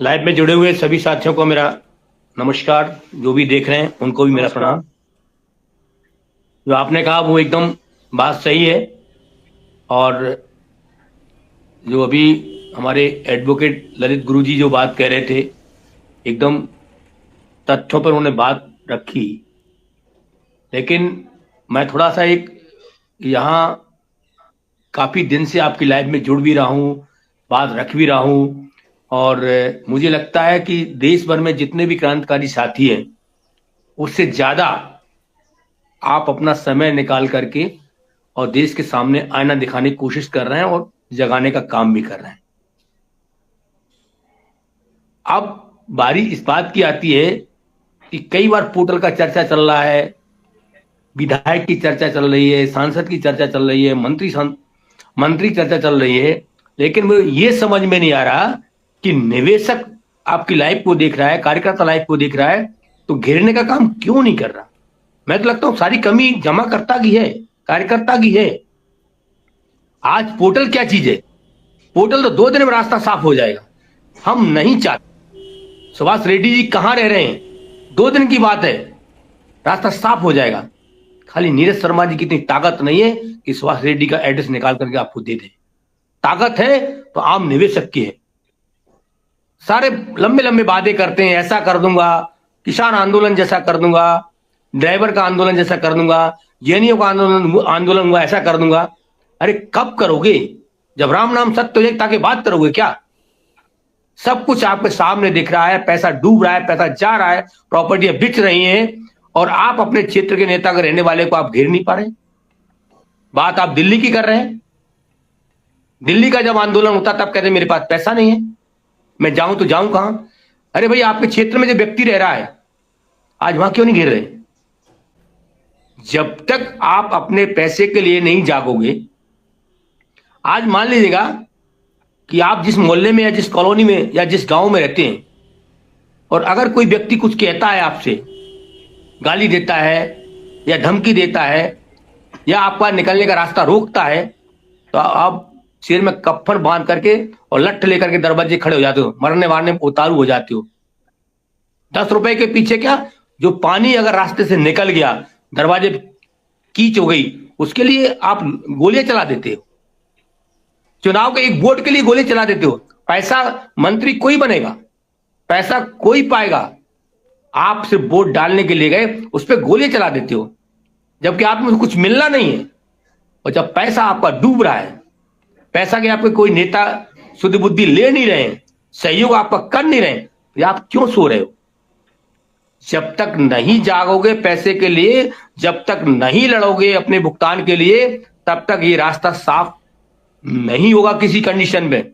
Live में जुड़े हुए सभी साथियों को मेरा नमस्कार। जो भी देख रहे हैं उनको भी मेरा प्रणाम। जो आपने कहा वो एकदम बात सही है। और जो अभी हमारे एडवोकेट ललित गुरु जी जो बात कह रहे थे, एकदम तथ्यों पर उन्होंने बात रखी। लेकिन मैं थोड़ा सा एक यहाँ काफी दिन से आपकी लाइव में जुड़ भी रहा हूँ, बात रख भी रहा हूँ। और मुझे लगता है कि देश भर में जितने भी क्रांतिकारी साथी हैं, उससे ज्यादा आप अपना समय निकाल करके और देश के सामने आईना दिखाने की कोशिश कर रहे हैं और जगाने का काम भी कर रहे हैं। अब बारी इस बात की आती है कि कई बार पोर्टल का चर्चा चल रहा है, विधायक की चर्चा चल रही है, सांसद की चर्चा चल रही है, मंत्री चर्चा चल रही है। लेकिन मुझे ये समझ में नहीं आ रहा कि निवेशक आपकी लाइफ को देख रहा है, कार्यकर्ता लाइफ को देख रहा है, तो घेरने का काम क्यों नहीं कर रहा। मैं तो लगता हूं सारी कमी जमाकर्ता की है, कार्यकर्ता की है। आज पोर्टल क्या चीज है? पोर्टल तो 2 दिन में रास्ता साफ हो जाएगा। हम नहीं चाहते। सुभाष रेड्डी जी कहां रह रहे हैं? 2 दिन की बात है, रास्ता साफ हो जाएगा। खाली नीरज शर्मा जी की इतनी ताकत नहीं है कि सुभाष रेड्डी का एड्रेस निकाल करके आपको दे दे। ताकत है तो आम निवेशक की है। सारे लंबे लंबे वादे करते हैं, ऐसा कर दूंगा, किसान आंदोलन जैसा कर दूंगा, ड्राइवर का आंदोलन जैसा कर दूंगा, जेएनयू का आंदोलन हुआ ऐसा कर दूंगा। अरे कब करोगे? जब राम नाम सत्य हो जाए ताकि बात करोगे क्या? सब कुछ आपके सामने दिख रहा है, पैसा डूब रहा है, पैसा जा रहा है, प्रॉपर्टियां बिक रही हैं, और आप अपने क्षेत्र के नेता के रहने वाले को आप घेर नहीं पा रहे। बात आप दिल्ली की कर रहे हैं। दिल्ली का जब आंदोलन होता तब कहते मेरे पास पैसा नहीं है, मैं जाऊं तो जाऊं कहां? अरे भाई, आपके क्षेत्र में जो व्यक्ति रह रहा है, आज वहां क्यों नहीं घेर रहे? जब तक आप अपने पैसे के लिए नहीं जागोगे, आज मान लीजिएगा कि आप जिस मोहल्ले में या जिस कॉलोनी में या जिस गांव में रहते हैं, और अगर कोई व्यक्ति कुछ कहता है, आपसे गाली देता है या धमकी देता है या आपका निकलने का रास्ता रोकता है, तो आप सिर में कफन बांध करके और लठ लेकर के दरवाजे खड़े हो जाते हो, मरने मारने में उतारू हो जाते हो। 10 रुपए के पीछे क्या, जो पानी अगर रास्ते से निकल गया, दरवाजे कीच हो गई, उसके लिए आप गोलियां चला देते हो। चुनाव के एक वोट के लिए गोली चला देते हो। पैसा मंत्री कोई बनेगा, पैसा कोई पाएगा, आप सिर्फ वोट डालने के लिए गए, उस पर गोली चला देते हो, जबकि आप में कुछ मिलना नहीं है। और जब पैसा आपका डूब रहा है, पैसा के आपके कोई नेता शुद्ध बुद्धि ले नहीं रहे हैं, सहयोग आपका कर नहीं रहे, तो आप क्यों सो रहे हो? जब तक नहीं जागोगे पैसे के लिए, जब तक नहीं लड़ोगे अपने भुगतान के लिए, तब तक ये रास्ता साफ नहीं होगा किसी कंडीशन में।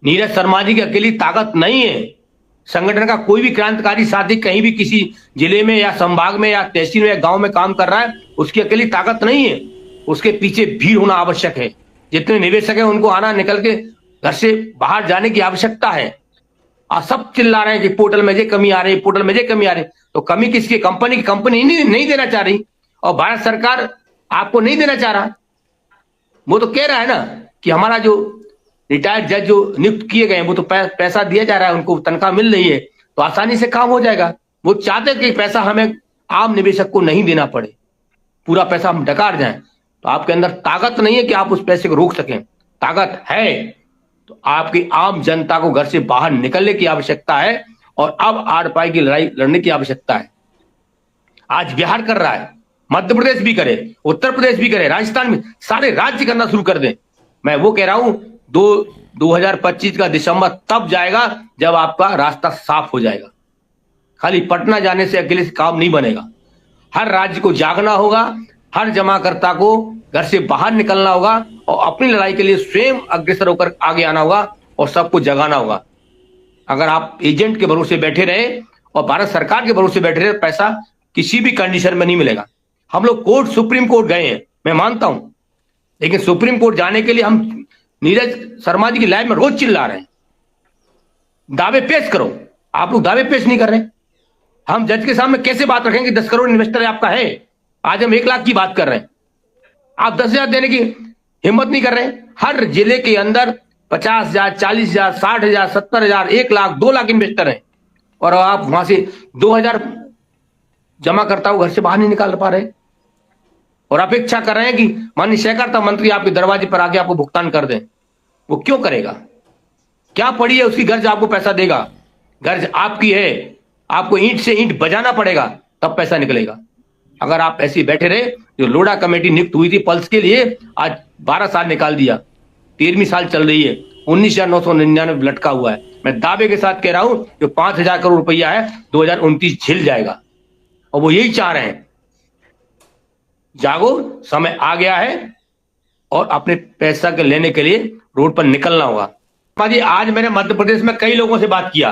नीरज शर्मा जी की अकेली ताकत नहीं है। संगठन का कोई भी क्रांतिकारी साथी कहीं भी किसी जिले में या संभाग में या तहसील में या गांव में काम कर रहा है, उसकी अकेली ताकत नहीं है। उसके पीछे भीड़ होना आवश्यक है। जितने निवेशक हैं उनको आना, निकल के घर से बाहर जाने की आवश्यकता है। और सब चिल्ला रहे हैं कि पोर्टल में ये कमी आ रही है, पोर्टल में ये कमी आ रही है। तो कमी किसकी? कंपनी की। कंपनी नहीं देना चाह रही, और भारत सरकार आपको नहीं देना चाह रहा। वो तो कह रहा है ना कि हमारा जो रिटायर्ड जज जो नियुक्त किए गए हैं, वो तो पैसा दिया जा रहा है, उनको तनख्वाह मिल रही है, तो आसानी से काम हो जाएगा। वो चाहते कि पैसा हमें आम निवेशक को नहीं देना पड़े, पूरा पैसा हम डकार जाएं। तो आपके अंदर ताकत नहीं है कि आप उस पैसे को रोक सकें। ताकत है तो आपकी आम जनता को घर से बाहर निकलने की आवश्यकता है, और अब आर पाई की लड़ाई लड़ने की आवश्यकता है। आज बिहार कर रहा है, मध्य प्रदेश भी करे, उत्तर प्रदेश भी करे, राजस्थान में, सारे राज्य करना शुरू कर दें। मैं वो कह रहा हूं 2025 का दिसंबर तब जाएगा जब आपका रास्ता साफ हो जाएगा। खाली पटना जाने से अकेले से काम नहीं बनेगा। हर राज्य को जागना होगा, हर जमाकर्ता को घर से बाहर निकलना होगा, और अपनी लड़ाई के लिए स्वयं अग्रसर होकर आगे आना होगा और सबको जगाना होगा। अगर आप एजेंट के भरोसे बैठे रहे और भारत सरकार के भरोसे बैठे रहे, पैसा किसी भी कंडीशन में नहीं मिलेगा। हम लोग कोर्ट, सुप्रीम कोर्ट गए हैं, मैं मानता हूं, लेकिन सुप्रीम कोर्ट जाने के लिए हम नीरज शर्मा जी की लाइव में रोज चिल्ला रहे हैं, दावे पेश करो। आप लोग दावे पेश नहीं कर रहे। हम जज के सामने कैसे बात रखेंगे? 10 करोड़ इन्वेस्टर आपका है, आज हम 1 लाख की बात कर रहे हैं, आप 10,000 देने की हिम्मत नहीं कर रहे। हर जिले के अंदर 50,000, 40,000, 60,000, 70,000, 1 लाख, 2 लाख इन्वेस्टर हैं, और आप वहां से 2,000 जमा करता हुआ घर से बाहर नहीं निकाल पा रहे, और अपेक्षा कर रहे हैं कि माननीय सहकारिता मंत्री आपके दरवाजे पर आके आपको भुगतान कर दें। वो क्यों करेगा? क्या पड़ी है उसकी गर्ज आपको पैसा देगा? गर्ज आपकी है, आपको ईंट से ईंट बजाना पड़ेगा तब पैसा निकलेगा। अगर आप ऐसे बैठे रहे, जो लोढ़ा कमेटी नियुक्त हुई थी पल्स के लिए, आज 12 साल निकाल दिया, 13वीं साल चल रही है, 19,999 लटका हुआ है। मैं दावे के साथ कह रहा हूं जो 5,000 करोड़ रुपया है 2029 झिल जाएगा, और वो यही चाह रहे हैं। जागो, समय आ गया है और अपने पैसा के लेने के लिए रोड पर निकलना होगा। जी, आज मैंने मध्य प्रदेश में कई लोगों से बात किया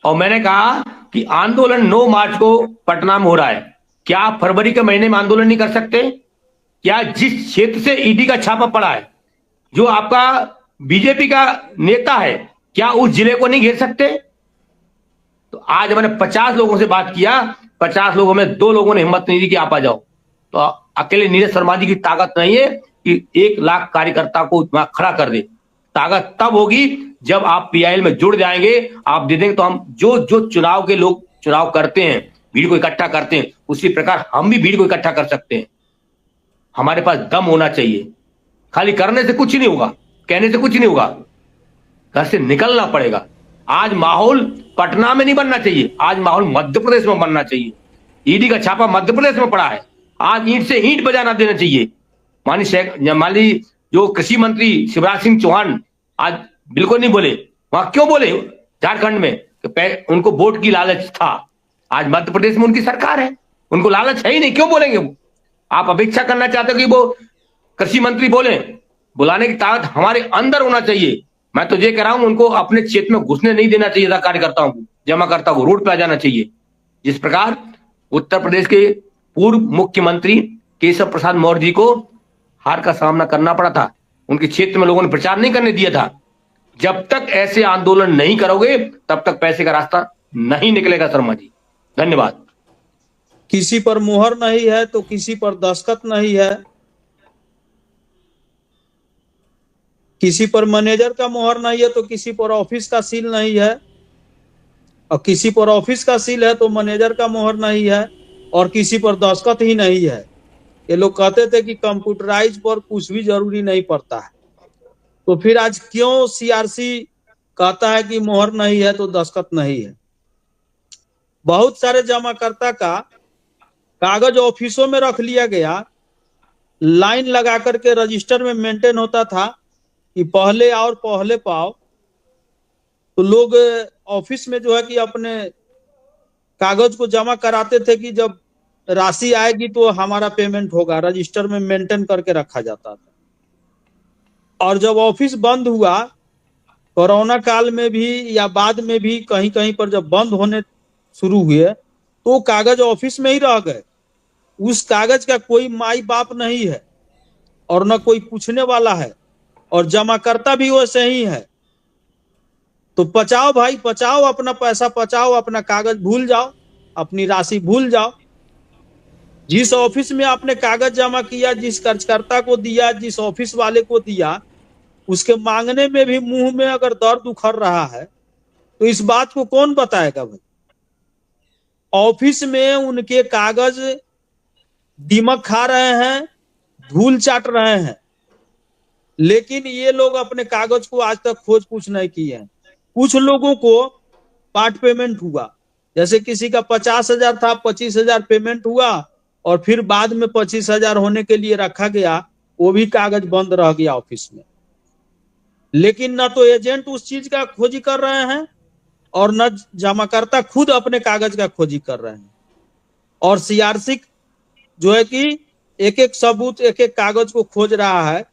और मैंने कहा कि आंदोलन 9 मार्च को पटना में हो रहा है, क्या आप फरवरी के महीने में आंदोलन नहीं कर सकते? क्या जिस क्षेत्र से ईडी का छापा पड़ा है, जो आपका बीजेपी का नेता है, क्या उस जिले को नहीं घेर सकते? तो आज मैंने 50 लोगों से बात किया, 50 लोगों में 2 लोगों ने हिम्मत नहीं दी कि आप आ जाओ। तो अकेले नीरज शर्मा जी की ताकत नहीं है कि 1 लाख कार्यकर्ता को वहां खड़ा कर दे। ताकत तब होगी जब आप पीआईएल में जुड़ जाएंगे, आप दे देंगे, तो हम जो जो चुनाव के लोग चुनाव करते हैं, भीड़ को इकट्ठा करते हैं, उसी प्रकार हम भी भीड़ को इकट्ठा कर सकते हैं। हमारे पास दम होना चाहिए, खाली करने से कुछ नहीं होगा, कहने से कुछ नहीं होगा, घर से निकलना पड़ेगा। आज माहौल पटना में नहीं बनना चाहिए, आज माहौल मध्य प्रदेश में बनना चाहिए। ईडी का छापा मध्य प्रदेश में पड़ा है, आज ईंट से ईंट बजाना देना चाहिए। माननीय जो कृषि मंत्री शिवराज सिंह चौहान आज बिल्कुल नहीं बोले, वहां क्यों बोले? झारखंड में उनको वोट की लालच था, आज मध्य प्रदेश में उनकी सरकार है, उनको लालच है ही नहीं, क्यों बोलेंगे वो? आप अपेक्षा करना चाहते हो कि वो कृषि मंत्री बोले? बुलाने की ताकत हमारे अंदर होना चाहिए। मैं तो ये कह रहा हूं, उनको अपने क्षेत्र में घुसने नहीं देना चाहिए था, कार्यकर्ताओं को, जमाकर्ता को रोड पे आ जाना चाहिए। जिस प्रकार उत्तर प्रदेश के पूर्व मुख्यमंत्री केशव प्रसाद मौर्य जी को हार का सामना करना पड़ा था, उनके क्षेत्र में लोगों ने प्रचार नहीं करने दिया था। जब तक ऐसे आंदोलन नहीं करोगे तब तक पैसे का रास्ता नहीं निकलेगा। शर्मा जी, धन्यवाद। किसी पर मुहर नहीं है तो किसी पर दस्तखत नहीं है, किसी पर मैनेजर का मुहर नहीं है तो किसी पर ऑफिस का सील नहीं है, और किसी पर ऑफिस का सील है तो मैनेजर का मुहर नहीं है, और किसी पर दस्तखत ही नहीं है। ये लोग कहते थे कि कंप्यूटराइज पर कुछ भी जरूरी नहीं पड़ता है, तो फिर आज क्यों सीआरसी कहता है कि मुहर नहीं है तो दस्तखत नहीं है? बहुत सारे जमाकर्ता का कागज ऑफिसों में रख लिया गया, लाइन लगा करके रजिस्टर में मेंटेन होता था कि पहले आओ और पहले पाओ। तो लोग ऑफिस में जो है कि अपने कागज को जमा कराते थे कि जब राशि आएगी तो हमारा पेमेंट होगा, रजिस्टर में मेंटेन करके रखा जाता था। और जब ऑफिस बंद हुआ, कोरोना काल में भी या बाद में भी कहीं कहीं पर जब बंद होने शुरू हुए, तो कागज ऑफिस में ही रह गए। उस कागज का कोई माई बाप नहीं है और न कोई पूछने वाला है, और जमाकर्ता भी वैसे ही है। तो बचाओ भाई, बचाओ अपना पैसा, बचाओ अपना कागज, भूल जाओ, अपनी राशि भूल जाओ। जिस ऑफिस में आपने कागज जमा किया, जिस कर्जकर्ता को दिया, जिस ऑफिस वाले को दिया, उसके मांगने में भी मुंह में अगर दर्द उखड़ रहा है तो इस बात को कौन बताएगा भाई? ऑफिस में उनके कागज दीमक खा रहे हैं, धूल चाट रहे हैं, लेकिन ये लोग अपने कागज को आज तक खोज पूछ नहीं किए हैं। कुछ लोगों को पार्ट पेमेंट हुआ, जैसे किसी का 50,000 था, 25,000 पेमेंट हुआ, और फिर बाद में 25,000 होने के लिए रखा गया, वो भी कागज बंद रह गया ऑफिस में। लेकिन न तो एजेंट उस चीज का खोजी कर रहे हैं और न जमाकर्ता खुद अपने कागज का खोजी कर रहे हैं। और सीआरसी जो है कि एक एक सबूत, एक एक कागज को खोज रहा है,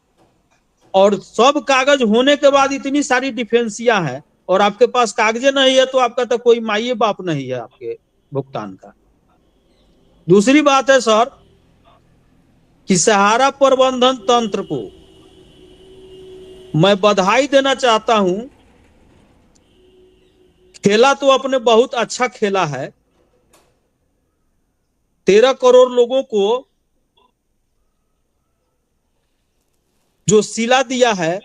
और सब कागज होने के बाद इतनी सारी डिफेंसियां हैं, और आपके पास कागजे नहीं है तो आपका तो कोई माई बाप नहीं है आपके भुगतान का। दूसरी बात है सर कि सहारा प्रबंधन तंत्र को मैं बधाई देना चाहता हूं। खेला तो अपने बहुत अच्छा खेला है, 13 करोड़ लोगों को जो सिला दिया है,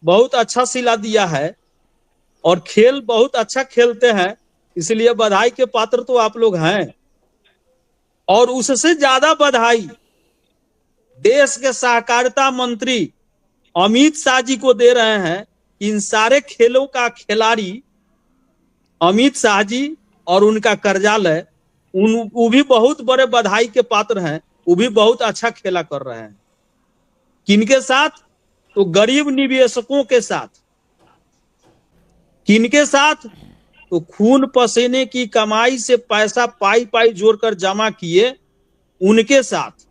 बहुत अच्छा सिला दिया है और खेल बहुत अच्छा खेलते हैं, इसलिए बधाई के पात्र तो आप लोग हैं। और उससे ज्यादा बधाई देश के सहकारिता मंत्री अमित शाह जी को दे रहे हैं। इन सारे खेलों का खिलाड़ी अमित शाह जी और उनका कार्यालय, वो भी बहुत बड़े बधाई के पात्र हैं। वो भी बहुत अच्छा खेला कर रहे हैं। किनके साथ? तो गरीब निवेशकों के साथ। किनके साथ? तो खून पसीने की कमाई से पैसा पाई पाई जोड़कर जमा किए उनके साथ।